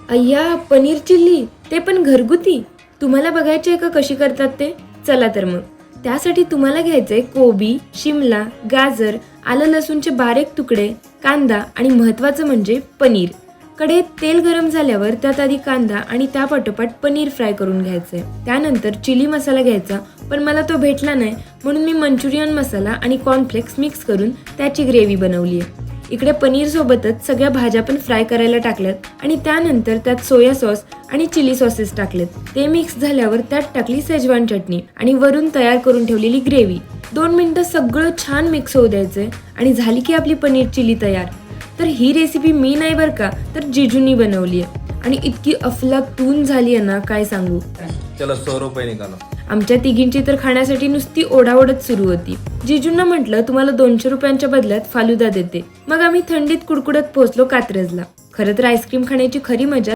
अय्या, पनीर चिल्ली, ते पण घरगुती. तुम्हाला बघायचे आहे का कशी करतात ते? चला तर मग. त्यासाठी तुम्हाला घ्यायचंय कोबी, शिमला, गाजर, आलं लसूणचे बारीक तुकडे, कांदा आणि महत्त्वाचं म्हणजे पनीर. कढईत तेल गरम झाल्यावर त्यात आधी कांदा आणि त्यापाठोपाठ पनीर फ्राय करून घ्यायचंय. त्यानंतर चिली मसाला घ्यायचा, पण मला तो भेटला नाही म्हणून मी मंचुरियन मसाला आणि कॉर्नफ्लेक्स मिक्स करून त्याची ग्रेव्ही बनवली आहे. इकडे पनीर सोबतच सगळ्या भाज्या पण फ्राय करायला टाकल्यात आणि त्यानंतर त्यात सोया सॉस आणि चिली सॉसेस टाकलेत. ते मिक्स झाल्यावर त्यात टाकली शेजवान चटणी आणि वरून तयार करून ठेवलेली ग्रेव्ही. 2 मिनिटं सगळं छान मिक्स होऊ द्यायचंय आणि झाली की आपली पनीर चिली तयार. तर ही रेसिपी मी नाही बरं का, तर जिजूंनी बनवली आहे आणि इतकी अफलातून झाली आहे ना, काय सांगू. चलो 100 रुपये निकालो. आमच्या तिघींची तर खाण्यासाठी नुसती ओढाओढच सुरू होती. जिजूंना म्हटलं तुम्हाला 200 रुपयांच्या बदल्यात फालुदा देते. मग आम्ही थंडीत कुडकुडत पोहोचलो कात्रजला. खरं तर आईस्क्रीम खाण्याची खरी मजा